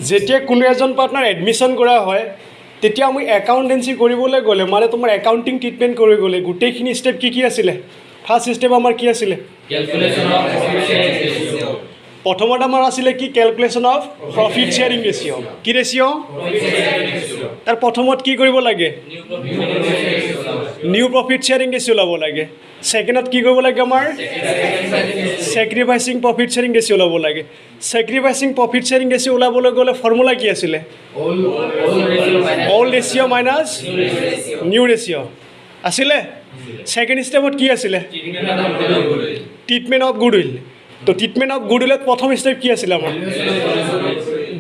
যেতিয়া কোনো এজন পাৰ্টনাৰ এডমিশ্যন কৰা হয় তেতিয়া আমি একাউণ্টেঞ্চি কৰিবলৈ গ'লে মানে তোমাৰ একাউণ্টিং ট্ৰিটমেণ্ট কৰি গ'লে গোটেইখিনি ষ্টেপ কি আছিলে ফাৰ্ষ্ট ষ্টেপ আমাৰ কি আছিলে প্ৰথমত আমাৰ আছিলে কি calculation of profit sharing ratio' কি ৰেচিঅ' তাৰ প্ৰথমত কি কৰিব লাগে নিউ প্ৰফিট শ্বেয়াৰিং ৰেচিঅ' ল'ব লাগে ছেকেণ্ডত কি কৰিব লাগে আমাৰ ছেক্ৰিফাইচিং প্ৰফিট শ্বেয়াৰিং ৰেচিঅ' ল'ব লাগে ছেক্ৰিফাইচিং প্ৰফিট শ্বেয়াৰিং ৰেচিঅ' ওলাবলৈ গ'লে ফৰ্মুলা কি আছিলে old ratio' minus new ratio' আছিলে ছেকেণ্ড ষ্টেপত কি আছিলে ট্ৰিটমেণ্ট অফ গুডউইল তো ট্ৰিটমেণ্ট অফ গুডউইলত প্ৰথম ষ্টেপ কি আছিলে আমাৰ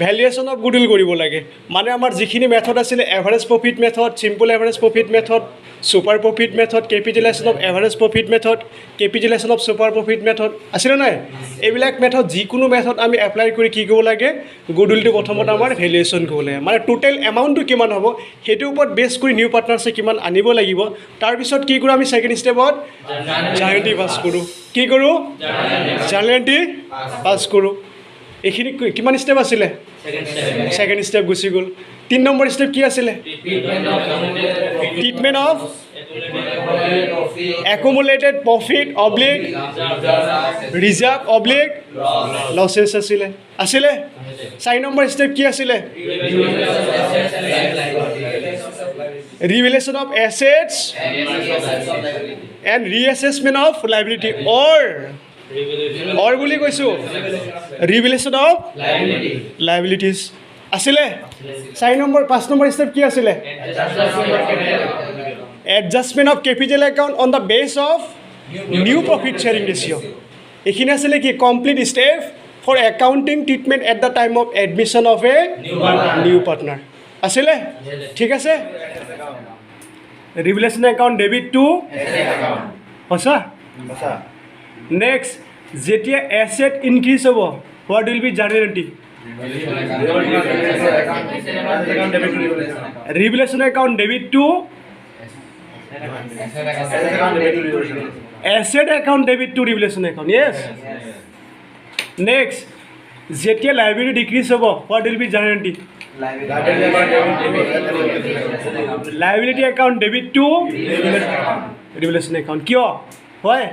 ভেলুৱেশ্যন অফ গুডউইল কৰিব লাগে মানে আমাৰ যিখিনি মেথড আছিলে average profit method simple average profit method super profit method capitalisation of average profit method capitalisation of super profit method আছিলে নাই এইবিলাক মেথড যিকোনো মেথড আমি এপ্লাই কৰি কি কৰিব লাগে গুডউইলটো প্ৰথমত আমাৰ ভেলুৱেশ্যন কৰিব লাগে মানে টোটেল এমাউণ্টটো কিমান হ'ব সেইটোৰ ওপৰত বেছ কৰি নিউ পাৰ্টনাৰছে কিমান আনিব লাগিব তাৰপিছত কি কৰোঁ আমি ছেকেণ্ড ষ্টেপত জাৰ্নেল এণ্ট্ৰি পাছ কৰোঁ কি কৰোঁ জাৰ্নেল এণ্ট্ৰি পাছ কৰোঁ এইখিনি কিমান ষ্টেপ আছিলে ছেকেণ্ড ষ্টেপ গুচি গ'ল 3 নম্বৰ ষ্টেপ কি আছিলে treatment of accumulated profit oblique reserve oblique losses আছিলে 4 নম্বৰ ষ্টেপ কি আছিলে revaluation of assets and reassessment of liability or বুলি কৈছোঁ ৰিভেলেশ্যন অফ লাইবিলিটিজ আছিলে 5 নম্বৰ ষ্টেপ কি আছিলে adjustment of capital account on the basis of new profit sharing ratio' এইখিনি আছিলে কি complete step for accounting treatment at the time of admission of a new partner আছিলে ঠিক আছে ৰিভেলেশ্যন একাউণ্ট ডেবিট টু সঁচা next যেতিয়া asset increase হ'ব what will be journal entry revaluation account debit to asset account debit to revaluation account yes next যেতিয়া liability decrease হ'ব what will be journal entry liability account debit to revaluation account কিয় হয়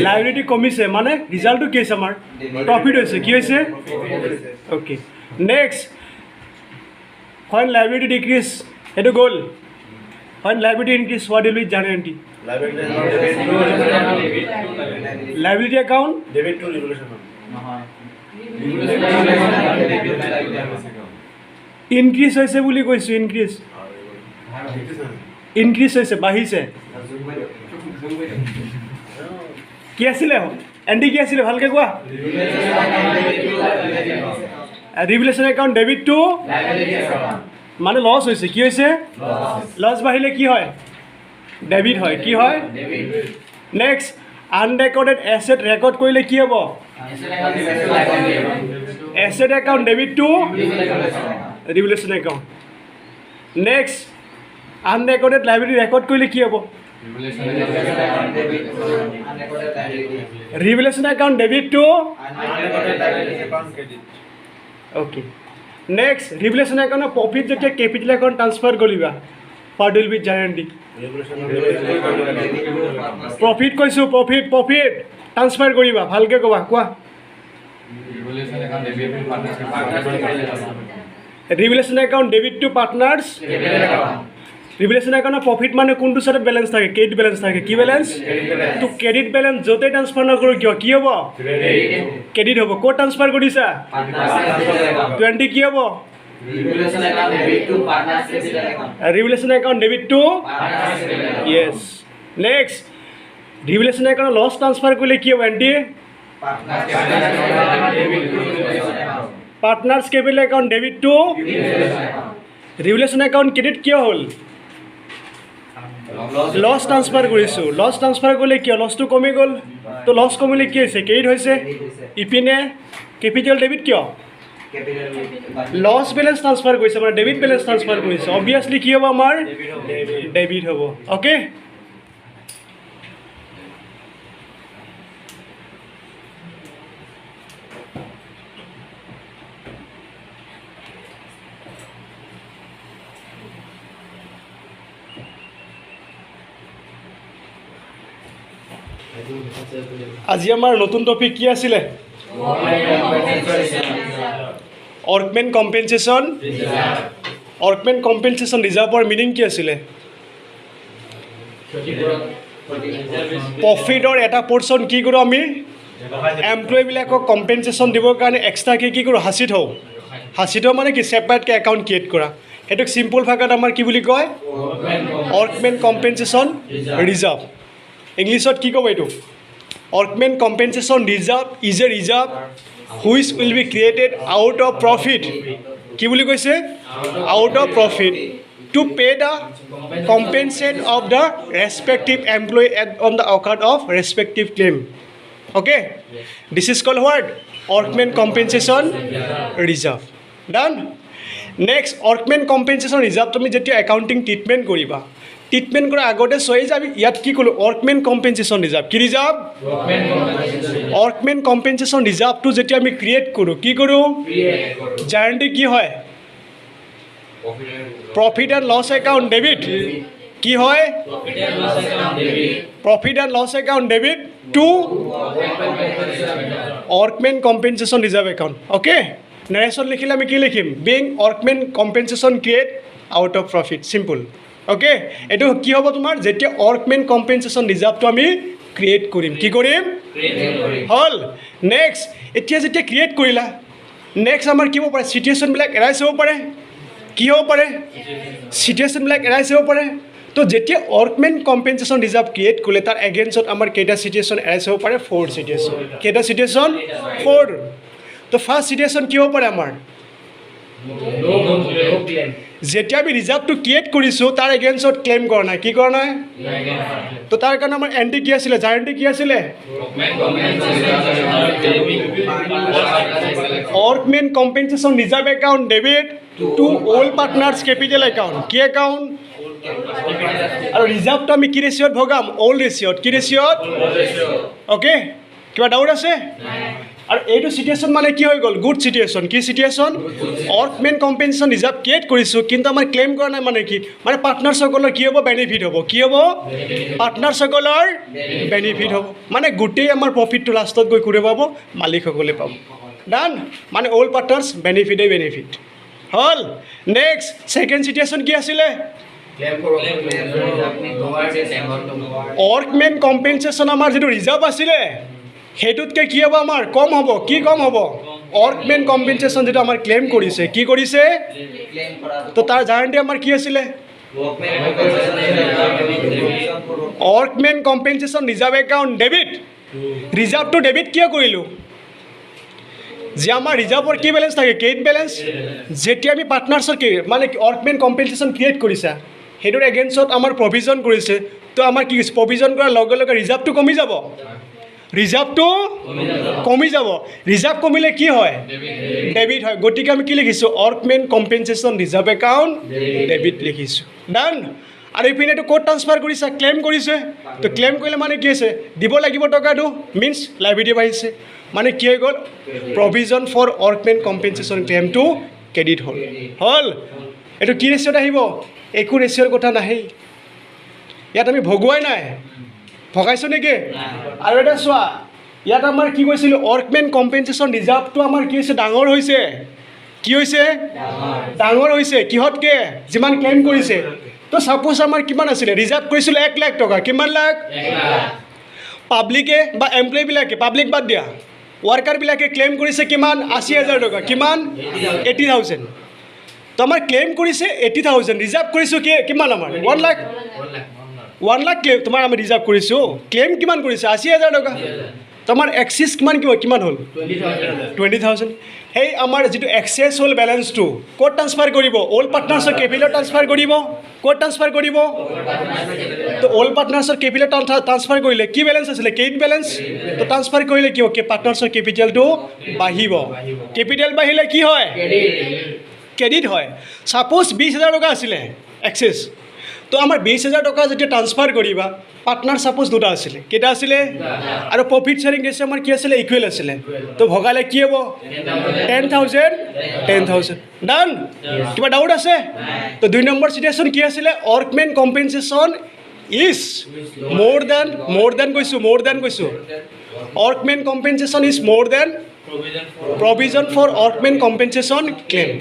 liability কমিছে মানে ৰিজাল্টটো কি হৈছে আমাৰ প্ৰফিট হৈছে কি হৈছে অ'কে নেক্সট হয় লাইবিলিটি ডিক্ৰিজ সেইটো গ'ল হয় liability increase what will be journal entry liability account debit to revaluation increase হৈছে বুলি কৈছোঁ ইনক্ৰিজ হৈছে বাঢ়িছে কি আছিলে এণ্ট্ৰি কি আছিলে ভালকৈ কোৱা ৰিভেলেশ্যন একাউণ্ট ডেবিট টু মানে লছ হৈছে কি হৈছে লছ বাঢ়িলে কি হয় ডেবিট হয় কি হয় নেক্সট আনৰেকৰ্ডেড এছেট ৰেকৰ্ড কৰিলে কি হ'ব asset account debit to revaluation account next unrecorded liability record কৰিলে কি হ'ব revaluation account debit to okay next revaluation একাউণ্টৰ প্ৰফিট যেতিয়া কেপিটেল একাউণ্ট ট্ৰান্সফাৰ কৰিবা what will be journal entry profit কৈছোঁ প্ৰফিট ট্ৰান্সফাৰ কৰিবা ভালকৈ ক'বা কোৱা revaluation account debit to partners revaluation একাউণ্টৰ প্ৰফিট মানে কোনটো ছাইডত বেলেঞ্চ থাকে ক্ৰেডিট বেলেঞ্চ থাকে কি বেলেঞ্চ তো ক্ৰেডিট বেলেঞ্চ য'তেই ট্ৰান্সফাৰ নকৰোঁ কিয় কি হ'ব ক্ৰেডিট হ'ব ক'ত ট্ৰান্সফাৰ কৰিছা 20 কি হ'ব revaluation account debit to yes next revaluation account loss transfer কৰিলে কি হ'ব entry partners capital account debit to revaluation account credit কিয় হ'ল লছ ট্ৰান্সফাৰ কৰিছোঁ লছ ট্ৰান্সফাৰ কৰিলে কিয় লছটো কমি গ'ল তো লছ কমিলে কি হৈছে ক্ৰেডিট হৈছে ইপিনে কেপিটেল ডেবিট কিয় লছ বেলেঞ্চ ট্ৰান্সফাৰ কৰিছে মানে ডেবিট বেলেঞ্চ ট্ৰান্সফাৰ কৰিছে অবভিয়াছলি কি হ'ব আমাৰ ডেবিট হ'ব অ'কে আজি আমাৰ নতুন টপিক কি আছিলে ৱৰ্কমেন কম্পেনচেশ্যন ৱৰ্কমেন কম্পেনচেশ্যন ৰিজাৰ্ভৰ মিনিং কি আছিলে প্ৰফিটৰ এটা পৰ্চন কি কৰোঁ আমি এমপ্লয়ীবিলাকক কম্পেনচেশ্যন দিবৰ কাৰণে এক্সট্ৰাকৈ কি কৰোঁ সাঁচি থওঁ মানে কি ছেপাৰেটকৈ একাউণ্ট ক্ৰিয়েট কৰা সেইটোক চিম্পল ভাষাত আমাৰ কি বুলি কয় ৱৰ্কমেন কম্পেনচেশ্যন ৰিজাৰ্ভ ইংলিছত কি ক'ব এইটো workmen compensation reserve is a reserve which will be created out of profit কি বুলি কৈছে out of profit to pay the compensate of the respective employee on the account of respective claim. Okay, this is called what workman compensation reserve. Done. Next, workman compensation reserve তুমি যেতিয়া accounting treatment কৰিবা treatment কৰাৰ আগতে চয় যাবি ইয়াত কি ক'লো workman compensation reserve কি ৰিজাৰ্ভ workman compensation reserveটো যেতিয়া আমি ক্ৰিয়েট কৰোঁ কি কৰোঁ জাৰ্ণি কি হয় profit and loss account debit কি হয় profit and loss account debit to workman compensation reserve account okay narration লিখিলে আমি কি লিখিম being workman compensation create out of profit simple okay এইটো কি হ'ব তোমাৰ যেতিয়া ওয়াৰ্কম্যান কম্পেনসেশন ৰিজাৰ্ভটো আমি ক্ৰিয়েট কৰিম কি কৰিম হল নেক্সট এতিয়া যেতিয়া ক্ৰিয়েট কৰিলা নেক্সট আমাৰ কি হ'ব পাৰে সিচুৱেশ্যনবিলাক এৰাইজ হ'ব পাৰে কি হ'ব পাৰে চিটুৱেশ্যনবিলাক এৰাইজ হ'ব পাৰে তো যেতিয়া ওয়াৰ্কম্যান কম্পেনসেশন ৰিজাৰ্ভ ক্ৰিয়েট কৰিলে তাৰ এগেইনষ্টত আমাৰ কেইটা চিটুৱেশ্যন এৰাইজ হ'ব পাৰে 4 চিটুৱেশ্যন কেইটা চিটুৱেশ্যন 4 তো ফাৰ্ষ্ট চিটুৱেশ্যন কি হ'ব পাৰে আমাৰ যেতিয়া আমি ৰিজাৰ্ভটো ক্ৰিয়েট কৰিছোঁ তাৰ এগেইনষ্টত ক্লেইম কৰা নাই কি কৰা নাই তো তাৰ কাৰণে আমাৰ এণ্ট্ৰি কি আছিলে জাৰ্ণি কি আছিলে workman compensation reserve account debit to all partners capital account কি অ্যাকাউন্ট আৰু ৰিজাৰ্ভটো আমি কি ৰেচিঅ'ত ভগাম অল ৰেচিঅ'ত কি ৰেচিঅ'ত ওকে কিবা ডাউট আছে আৰু এইটো চিটুৱেশ্যন মানে কি হৈ গ'ল গুড চিটুৱেশ্যন কি চিটুৱেশ্যন ওয়াৰ্কম্যান কম্পেনসেশন ৰিজাৰ্ভ ক্ৰিয়েট কৰিছোঁ কিন্তু আমাৰ ক্লেইম কৰা নাই মানে কি মানে পাৰ্টনাৰসকলৰ কি হ'ব বেনিফিট হ'ব কি হ'ব পাৰ্টনাৰসকলৰ বেনিফিট হ'ব মানে গোটেই আমাৰ প্ৰফিটটো লাষ্টত গৈ কোনে পাব মালিকসকলে পাব ডান মানে অল পাৰ্টনাৰ্ছ বেনিফিটেই বেনিফিট হল নেক্সট ছেকেণ্ড চিটুৱেশ্যন কি আছিলে ওয়াৰ্কম্যান কম্পেনসেশন আমাৰ যিটো ৰিজাৰ্ভ আছিলে সেইটোতকৈ কি হ'ব আমাৰ কম হ'ব কি কম হ'ব ওয়াৰ্কম্যান কম্পেনসেশন যেটো আমাৰ ক্লেইম কৰিছে কি কৰিছে তো তাৰ জাৰ্ণি আমাৰ কি আছিলে workman compensation reserve account debit ৰিজাৰ্ভটো ডেবিট কিয় কৰিলোঁ যে আমাৰ ৰিজাৰ্ভৰ কি বেলেঞ্চ থাকে ক্ৰেডিট বেলেঞ্চ যেতিয়া আমি পাৰ্টনাৰ্ছৰ কি মানে ওয়াৰ্কম্যান কম্পেনসেশন ক্ৰিয়েট কৰিছা সেইটোৰ এগেইনষ্টত আমাৰ প্ৰভিজন কৰিছে তো আমাৰ কি প্ৰভিজন কৰাৰ লগে লগে ৰিজাৰ্ভটো কমি যাব ৰিজাৰ্ভটো কমি যাব ৰিজাৰ্ভ কমিলে কি হয় ডেবিট হয় গতিকে আমি কি লিখিছোঁ ওয়াৰ্কম্যান কম্পেনসেশন ৰিজাৰ্ভ একাউণ্ট ডেবিট লিখিছোঁ ডান আৰু এইপিনে এইটো ক'ত ট্ৰান্সফাৰ কৰিছে ক্লেইম কৰিছে তো ক্লেইম কৰিলে মানে কি হৈছে দিব লাগিব টকাটো মিনছ লাইবিলিটি বাঢ়িছে মানে কি হৈ গ'ল প্ৰভিজন ফৰ ওয়াৰ্কম্যান কম্পেনসেশন ক্লেইমটো ক্ৰেডিট হ'ল এইটো কি ৰেচিঅ'ত আহিব একো ৰেচিঅ'ৰ কথা নাহেই ইয়াত আমি ভগোৱাই নাই ভগাইছোঁ নেকি আৰু এটা চোৱা ইয়াত আমাৰ কি কৈছিলোঁ ওয়াৰ্কম্যান কম্পেনসেশন ৰিজাৰ্ভটো আমাৰ কি হৈছে ডাঙৰ হৈছে কি হৈছে ডাঙৰ হৈছে কিহতকৈ যিমান ক্লেইম কৰিছে তো সাপোজ আমাৰ কিমান আছিলে ৰিজাৰ্ভ কৰিছিলোঁ 1 লাখ টকা কিমান লাখ পাব্লিকে বা এমপ্লয়ীবিলাকে পাব্লিক বাদ দিয়া ওয়াৰ্কাৰবিলাকে ক্লেইম কৰিছে কিমান 80,000 টকা কিমান 80,000 তো আমাৰ ক্লেইম কৰিছে 80,000 ৰিজাৰ্ভ কৰিছোঁ কিমান আমাৰ 1 লাখ 1 লাখ ক্লেইম তোমাৰ আমি ৰিজাৰ্ভ কৰিছোঁ ক্লেইম কিমান কৰিছে 80,000 টকা তোমাৰ এক্সিছ কিমান হ'ল 20,000 সেই আমাৰ যিটো এক্সেছ হ'ল বেলেঞ্চটো ক'ত ট্ৰান্সফাৰ কৰিব অল পাৰ্টনাৰ্ছৰ কেপিটেলত ট্ৰান্সফাৰ কৰিব ক'ত ট্ৰান্সফাৰ কৰিব তো অল পাৰ্টনাৰ্ছৰ কেপিটেলত ট্ৰান্সফাৰ কৰিলে কি বেলেঞ্চ আছিলে ক্ৰেডিট বেলেঞ্চ তো ট্ৰান্সফাৰ কৰিলে কি হ'ব পাৰ্টনাৰ্ছৰ কেপিটেলটো বাঢ়িব কেপিটেল বাঢ়িলে কি হয় ক্ৰেডিট হয় সাপোজ 20,000 টকা আছিলে এক্সেছ তো আমাৰ 20,000 টকা যেতিয়া ট্ৰান্সফাৰ কৰিবা পাৰ্টনাৰ সাপোজ দুটা আছিলে কেইটা আছিলে আৰু প্ৰফিট শ্বেয়াৰিং ৰেচিঅ' আমাৰ কি আছিলে ইকুৱেল আছিলে তো ভগালে কি হ'ব 10,000 ডান কিবা ডাউট আছে তো 2 নম্বৰ চিটুৱেশ্যন কি আছিলে workman compensation is more than কৈছোঁ workmen compensation is more than provision for workmen compensation claim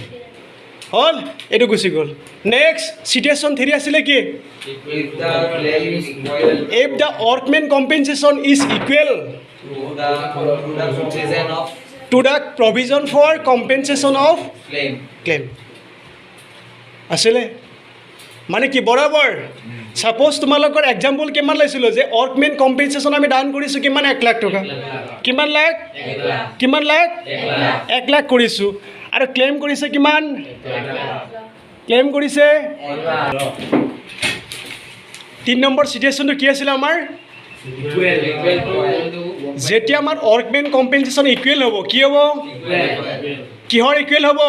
হ'ল এইটো গুচি গ'ল নেক্সট চিটুৱেশ্যন 3 আছিলে কি if the workmen compensation is equal to the provision for compensation of claim আছিলে মানে কি বৰাবৰ ছাপ'জ তোমালোকৰ এক্সাম্পল কিমান লৈছিলোঁ যে ৱৰ্কমেন কম্পেনচেশ্যন আমি দান কৰিছোঁ কিমান 1 লাখ টকা কিমান লাখ 1 লাখ কৰিছোঁ আৰু ক্লেইম কৰিছে কিমান ক্লেইম কৰিছে 3 নম্বৰ চিটুৱেশ্যনটো কি আছিলে আমাৰ যেতিয়া আমাৰ ৱৰ্কমেন কম্পেনচেশ্যন ইকুৱেল হ'ব কি হ'ব কিহৰ ইকুৱেল হ'ব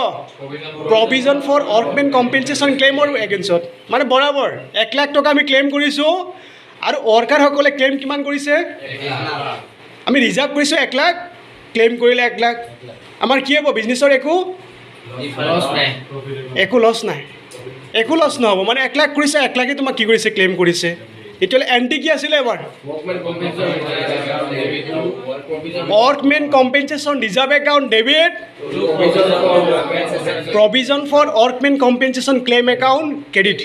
প্ৰভিজন ফৰ ৱৰ্কমেন কম্পেনচেশ্যন ক্লেইমৰ এগেইনষ্টত মানে বৰাবৰ 1 লাখ টকা আমি ক্লেইম কৰিছোঁ আৰু ৱৰ্কাৰসকলে ক্লেইম কিমান কৰিছে আমি ৰিজাৰ্ভ কৰিছোঁ 1 লাখ ক্লেইম কৰিলে 1 লাখ আমাৰ কি হ'ব বিজনেছৰ একো লছ নহ'ব মানে 1 লাখ কৰিছে 1 লাখে তোমাক কি কৰিছে ক্লেইম কৰিছে এতিয়ালৈ এণ্টি কি আছিলে এবাৰ workmen compensation reserve account debit provision for workmen compensation claim account credit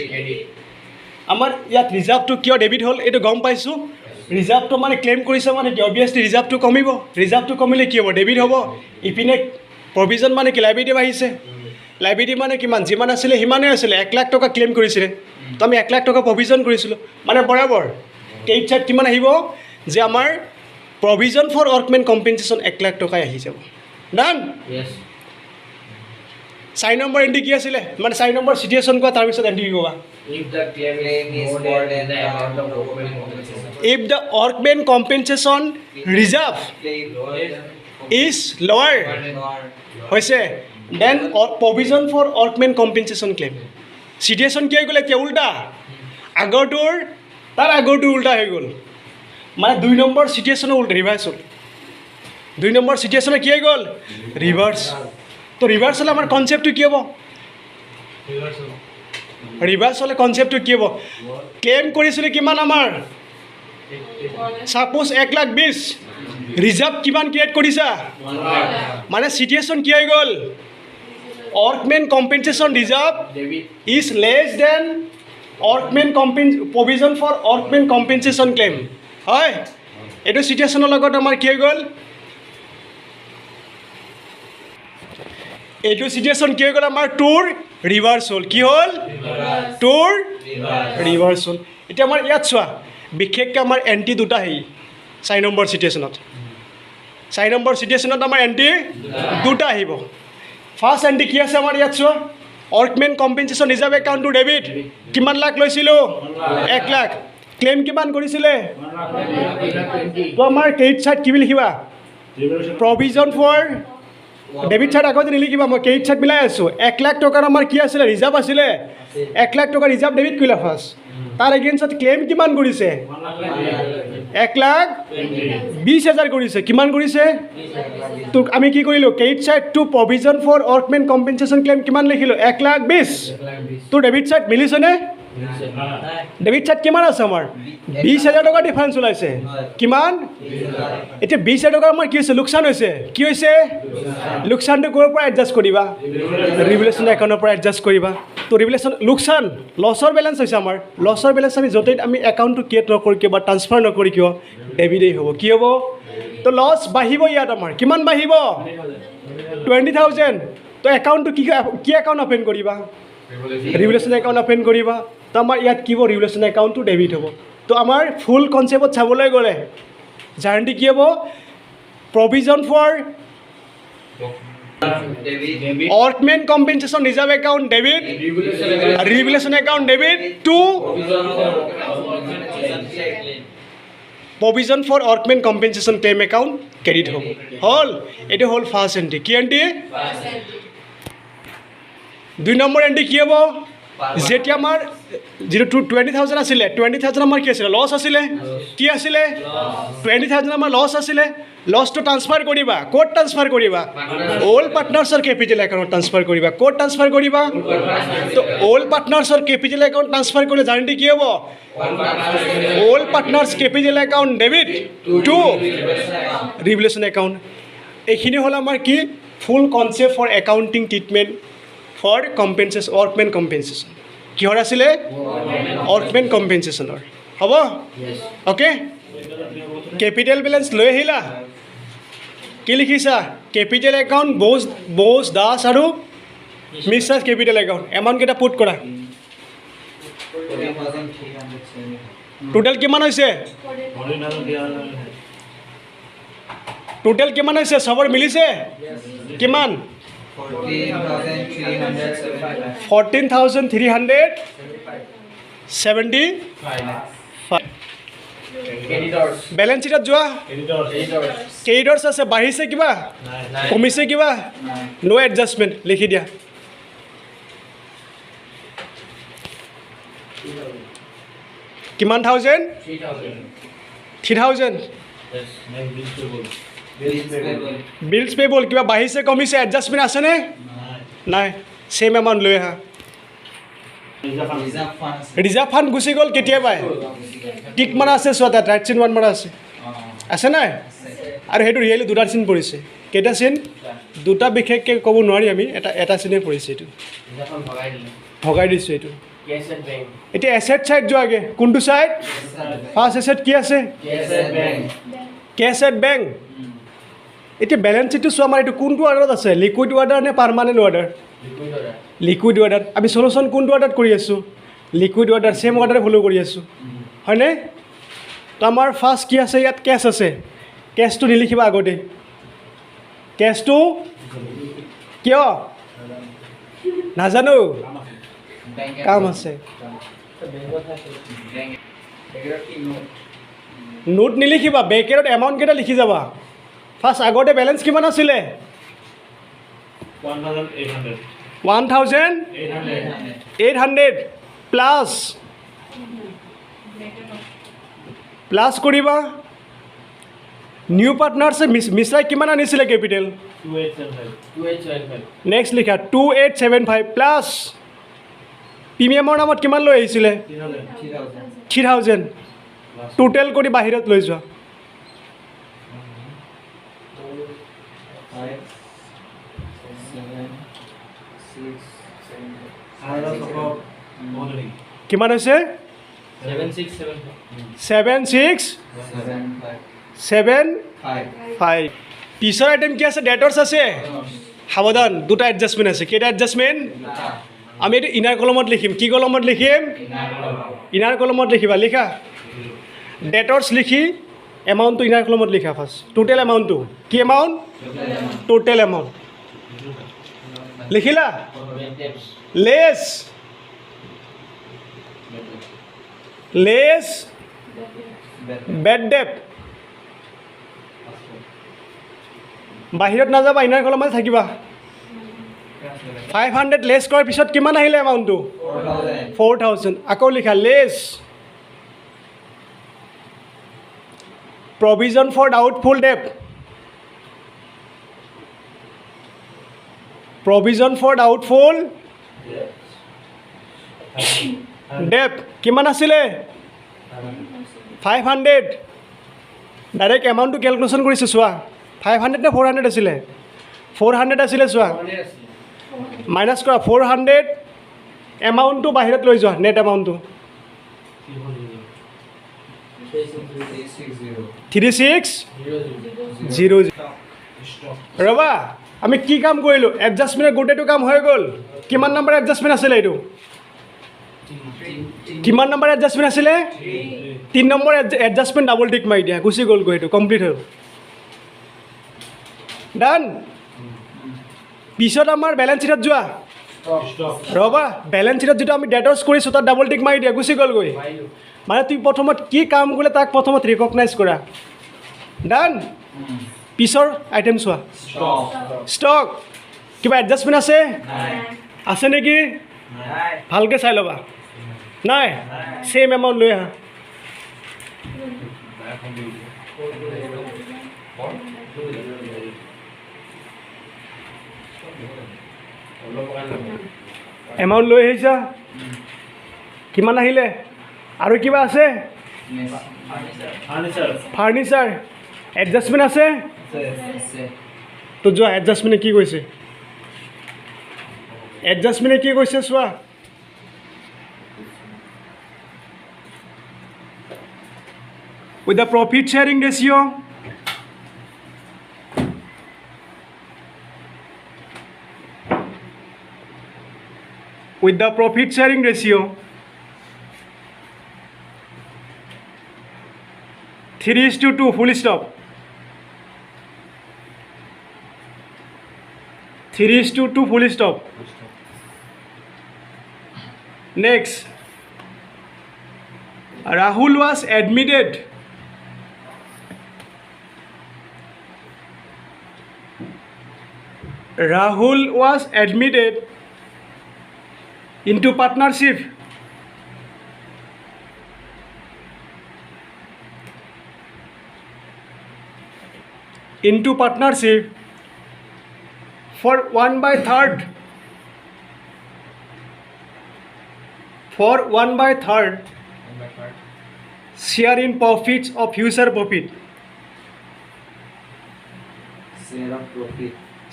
আমাৰ ইয়াত ৰিজাৰ্ভটো কিয় ডেবিট হ'ল এইটো গম পাইছোঁ ৰিজাৰ্ভটো মানে ক্লেইম কৰিছে মানে কি অবভিয়াছলি ৰিজাৰ্ভটো কমিব ৰিজাৰ্ভটো কমিলে কি হ'ব ডেবিট হ'ব ইপিনে প্ৰভিজন মানে কি লাইবিলিটি বাঢ়িছে লাইবিলিটি মানে কিমান যিমান আছিলে সিমানেই আছিলে 1 লাখ টকা ক্লেইম কৰিছিলে তো আমি 1 লাখ টকা প্ৰভিজন কৰিছিলোঁ মানে বৰাবৰ কেইট চাইড কিমান আহিব যে আমাৰ provision for workmen compensation 1 lakh টকাই আহি যাব ডান 4 নম্বৰ এণ্ট্ৰি কি আছিলে মানে 4 নম্বৰ চিটুৱেশ্যন কোৱা তাৰপিছত এণ্ট্ৰি কি ক'বা if the workmen compensation reserve is lower হৈছে then provision for workmen compensation claim situation কি হৈ গ'ল এতিয়া উল্টা আগৰটোৰ উল্টা হৈ গ'ল মানে 2 নম্বৰ চিটুৱেশ্যনৰ উল্টা ৰিভাৰ্চ হ'ল 2 নম্বৰ চিটুৱেশ্যনে কি হৈ গ'ল ৰিভাৰ্চ তো ৰিভাৰ্চ হ'লে আমাৰ কনচেপ্টটো কি হ'ব ৰিভাৰ্চ হ'লে কনচেপ্টটো কি হ'ব ক্লেইম কৰিছিলোঁ কিমান আমাৰ ছাপ'জ 1,20,000 ৰিজাৰ্ভ কিমান ক্ৰিয়েট কৰিছা মানে চিটুৱেশ্যন কি হৈ গ'ল workmen compensation reserve is less than provision for workmen compensation claim হয় এইটো চিটুৱেশ্যনৰ লগত আমাৰ কি হৈ গ'ল এইটো চিটুৱেশ্যন কি হৈ গ'ল আমাৰ টুৰ ৰিভাৰ্চ হ'ল কি হ'ল টুৰ ৰিভাৰ্চ হ'ল এতিয়া আমাৰ ইয়াত চোৱা বিশেষকৈ আমাৰ এণ্টি দুটা হেৰি 4 নম্বৰ চিটুৱেশ্যনত 4 নম্বৰ চিটুৱেশ্যনত আমাৰ এণ্টি দুটা আহিব ফাৰ্ষ্ট এণ্ট্ৰি কি আছে আমাৰ ইয়াত চোৱা workmen compensation reserve account to debit কিমান লাখ লৈছিলোঁ 1 লাখ ক্লেইম কিমান কৰিছিলে তো আমাৰ ক্ৰেডিট চাইড কি বুলি লিখিবা প্ৰভিজন ফৰ ডেবিট চাইড আগতে নিলিখিবা মই ক্ৰেডিট চাইড মিলাই আছোঁ 1 লাখ টকাৰ আমাৰ কি আছিলে ৰিজাৰ্ভ আছিলে 1 লাখ টকা ৰিজাৰ্ভ ডেবিট কৰিলা ফাৰ্ষ্ট তাৰ এগেইনষ্টত ক্লেইম কিমান কৰিছে 1,20,000 কৰিছে কিমান কৰিছে তো আমি কি কৰিলোঁ credit side to provision for workmen compensation claim কিমান লিখিলোঁ 1,20,000 তোৰ ডেবিট চাইড মিলিছেনে ডেবিট চাইড কিমান আছে আমাৰ 20,000 টকা ডিফাৰেঞ্চ ওলাইছে কিমান এতিয়া 20,000 টকা আমাৰ কি হৈছে লোকচান হৈছে কি হৈছে লোকচানটো ক'ৰ পৰা এডজাষ্ট কৰিবা ৰিভলিউশ্যন একাউণ্টৰ পৰা এডজাষ্ট কৰিবা তো ৰিভলিউশ্যন লোকচান লছৰ বেলেঞ্চ হৈছে আমাৰ লছৰ বেলেঞ্চ আমি য'তেই আমি একাউণ্টটো ক্ৰিয়েট নকৰি কিয় বা ট্ৰান্সফাৰ নকৰি কিয় ডেবিটেই হ'ব কি হ'ব তো লছ বাঢ়িব ইয়াত আমাৰ কিমান বাঢ়িব 20,000 তো একাউণ্টটো কি একাউণ্ট অ'পেন কৰিবা ৰিভলিউশ্যন একাউণ্ট অ'পেন কৰিবা তো আমাৰ ইয়াত কি হ'ব ৰিভলিউশ্যন একাউণ্টটো ডেবিট হ'ব তো আমাৰ ফুল কনচেপ্টত চাবলৈ গ'লে জাৰ্ণি কি হ'ব provision for workmen compensation reserve account debit revolution account debit to provision for workmen compensation claim account credit হ'ব হ'ল এইটো হ'ল ফাৰ্ষ্ট এণ্ট্ৰি কি এণ্ট্ৰি 2 নম্বৰ এণ্ট্ৰি কি হ'ব যেতিয়া আমাৰ যিটো 20,000 আছিলে 20,000 আমাৰ কি আছিলে লছ আছিলে কি আছিলে 20,000 আমাৰ লছ আছিলে লছটো ট্ৰান্সফাৰ কৰিবা ক'ত ট্ৰান্সফাৰ কৰিবা অল পাৰ্টনাৰ্ছৰ কেপিটেল একাউণ্টত ট্ৰান্সফাৰ কৰিবা ক'ত ট্ৰান্সফাৰ কৰিবা তো অল পাৰ্টনাৰ্ছৰ কেপিটেল একাউণ্ট ট্ৰান্সফাৰ কৰিলে জানিতে কি হ'ব all partners capital account debit to revaluation account এইখিনি হ'ল আমাৰ কি full concept for accounting treatment for compensation workmen compensation কিহৰ আছিলে ৱৰ্কমেন কম্পেনচেশ্যনৰ হ'ব অ'কে কেপিটেল বেলেঞ্চ লৈ আহিলা কি লিখিছা কেপিটেল একাউণ্ট বৌজ দাস আৰু মিছাছ কেপিটেল একাউণ্ট এমাউণ্ট কেইটা পুট কৰা টোটেল কিমান হৈছে টোটেল কিমান হৈছে চবৰ মিলিছে কিমান 14,375 বেলেঞ্চ শ্বীটত যোৱা ক্ৰেডিটৰ্ছ আছে বাঢ়িছে কিবা কমিছে কিবা ন' এডজাষ্টমেণ্ট লিখি দিয়া কিমান 3,000 বিলছ পেবল কিবা বাঢ়িছে কমিছে এডজাষ্টমেণ্ট আছেনে নাই ছেইম এমাউণ্ট লৈ আহা ৰিজাৰ্ভ ফাণ্ড গুচি গ'ল কেতিয়াবাই টিক মাৰা আছে চোৱা তাত ৰাইট চিন ওৱান মাৰা আছে নাই আৰু সেইটো ৰিয়েলি দুটা চিন পৰিছে কেইটা চিন দুটা বিশেষকৈ ক'ব নোৱাৰি আমি এটা চিনেই পৰিছে এইটো ভগাই দিছোঁ এইটো এতিয়া এছেট ছাইড যোৱাগৈ কোনটো ছাইড ফাৰ্ষ্ট এছেট কি আছে কেছ এট বেংক এতিয়া বেলেঞ্চ শ্বীটটো চোৱা আমাৰ এইটো কোনটো অৰ্ডাৰত আছে লিকুইড অৰ্ডাৰ নে পাৰ্মানেণ্ট অৰ্ডাৰ লিকুইড অৰ্ডাৰ আমি চলুশ্যন কোনটো অৰ্ডাৰত কৰি আছোঁ liquid order same order follow' কৰি আছোঁ হয়নে তো আমাৰ ফাৰ্ষ্ট কি আছে ইয়াত কেছ আছে কেছটো নিলিখিবা আগতে কেছটো কিয় নাজানো কাম আছে নোট নিলিখিবা বেকেৰত এমাউণ্ট কেইটা লিখি যাবা ফাৰ্ষ্ট আগতে বেলেঞ্চ কিমান আছিলে 1,800 প্লাছ কৰিবা নিউ পাৰ্টনাৰ্ছে মিশ্ৰাই কিমান আনিছিলে কেপিটেল 2875 নেক্সট লিখা 2875 প্লাছ প্ৰিমিয়ামৰ নামত কিমান লৈ আহিছিলে 3,000 টোটেল কৰি বাহিৰত লৈ যোৱা কিমান হৈছে 7675 পিছৰ আইটেম কি আছে ডেটৰ্ছ আছে সাৱধান দুটা এডজাষ্টমেণ্ট আছে কেইটা এডজাষ্টমেণ্ট আমি এইটো ইনাৰ কলমত লিখিম কি কলমত লিখিম ইনাৰ কলমত লিখিবা লিখা ডেটৰ্ছ লিখি এমাউণ্টটো ইনাৰ কলমত লিখা ফাৰ্ষ্ট টোটেল এমাউণ্টটো কি এমাউণ্ট টোটেল এমাউণ্ট লিখিলা লেছ বেড ডেপ বাহিৰত নাযাবা ইনাৰ কলমত থাকিবা 500 লেছ কৰাৰ পিছত কিমান আহিলে এমাউণ্টটো 4,000 আকৌ লিখা less provision for doubtful debt provision for doubtful debt কিমান আছিলে 500 ডাইৰেক্ট এমাউণ্টটো কেলকুলেশ্যন কৰিছোঁ চোৱা 500 নে 400 আছিলে 400 আছিলে চোৱা মাইনাছ কৰা 400 এমাউণ্টটো বাহিৰত লৈ যোৱা নেট এমাউণ্টটো 3600 ৰ'বা আমি কি কাম কৰিলোঁ এডজাষ্টমেণ্টৰ গোটেইটো কাম হৈ গ'ল কিমান নম্বৰ এডজাষ্টমেণ্ট আছিলে এইটো কিমান নম্বৰ এডজাষ্টমেণ্ট আছিলে 3 নম্বৰ এডজাষ্টমেণ্ট ডাবল টিক মাৰি দিয়া গুচি গ'লগৈ এইটো কমপ্লিট হ'ল ডান পিছত আমাৰ বেলেঞ্চ শ্বীটত যোৱা ৰ'বা বেলেঞ্চ শ্বীটত যিটো আমি ডেটৰ্ছ কৰিছোঁ তাত ডাবল টিক মাৰি দিয়া গুচি গ'লগৈ মানে তুমি প্ৰথমত কি কাম কৰিলে তাক প্ৰথমত ৰিকগনাইজ কৰা ডান পিছৰ আইটেম চোৱা ষ্টক কিবা এডজাষ্টমেণ্ট আছে নেকি ভালকৈ চাই ল'বা নাই ছেম এমাউণ্ট লৈ আহা এমাউণ্ট লৈ আহিছা কিমান আহিলে আৰু কিবা আছে ফাৰ্নিচাৰ এডজাষ্টমেণ্ট আছে তো যোৱা এডজাষ্টমেণ্টে কি কৈছে এডজাষ্টমেণ্টে কি কৈছে চোৱা with the profit sharing ratio with the profit sharing ratio 3:2 full stop 3:2 full stop next Rahul was admitted into partnership for 1/3 share in profits of future profit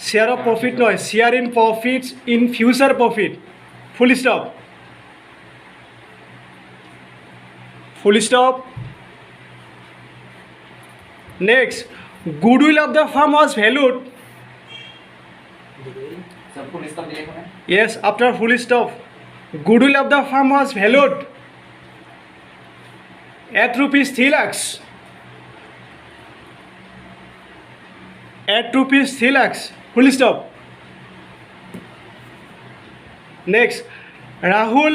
share of profit no share in profits in future profit full stop next goodwill of the firm was valued yes after full stop goodwill of the firm was valued at rupees 3 lakhs full stop next Rahul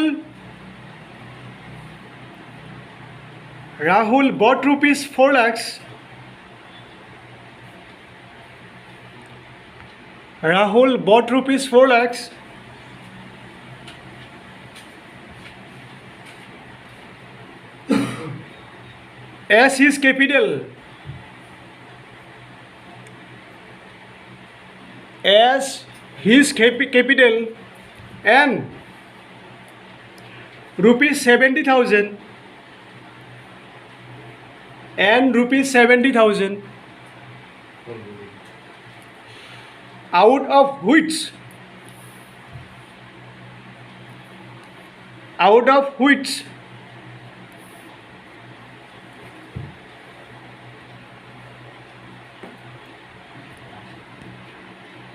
bought rupees 4 lakhs as his capital and rupees 70,000 out of which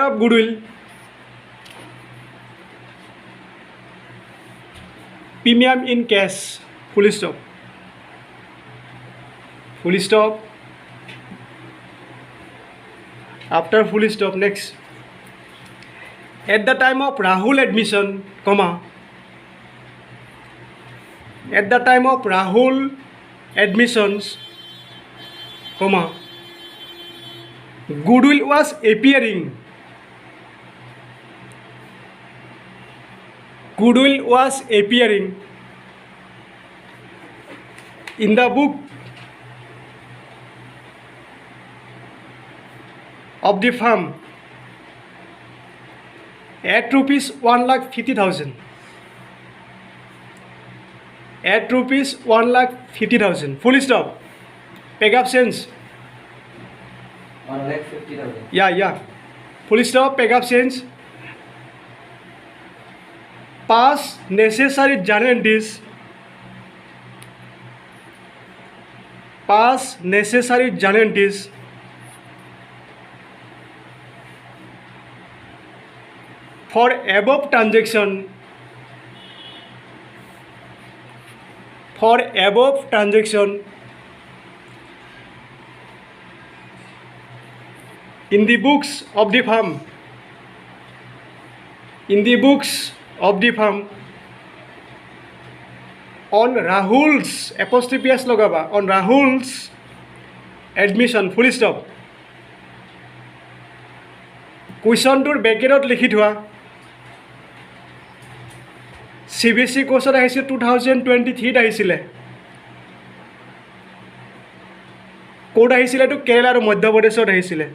of goodwill premium in cash full stop after full stop next at the time of Rahul admission comma at the time of Rahul admissions comma goodwill was appearing in the book of the firm at rupees 1,50,000 full stop peg up sense 1,50,000 yeah full stop peg up sense pass necessary guarantees for above transaction in the books of the firm on Rahul's apostrophe s logaba on Rahul's admission full stop question tur bracket likhi thua CBSE কোৰ্চত আহিছিল 2023 আহিছিলে। ক'ত আহিছিলে? এইটো কেৰেলা আৰু মধ্যপ্ৰদেশত আহিছিলে।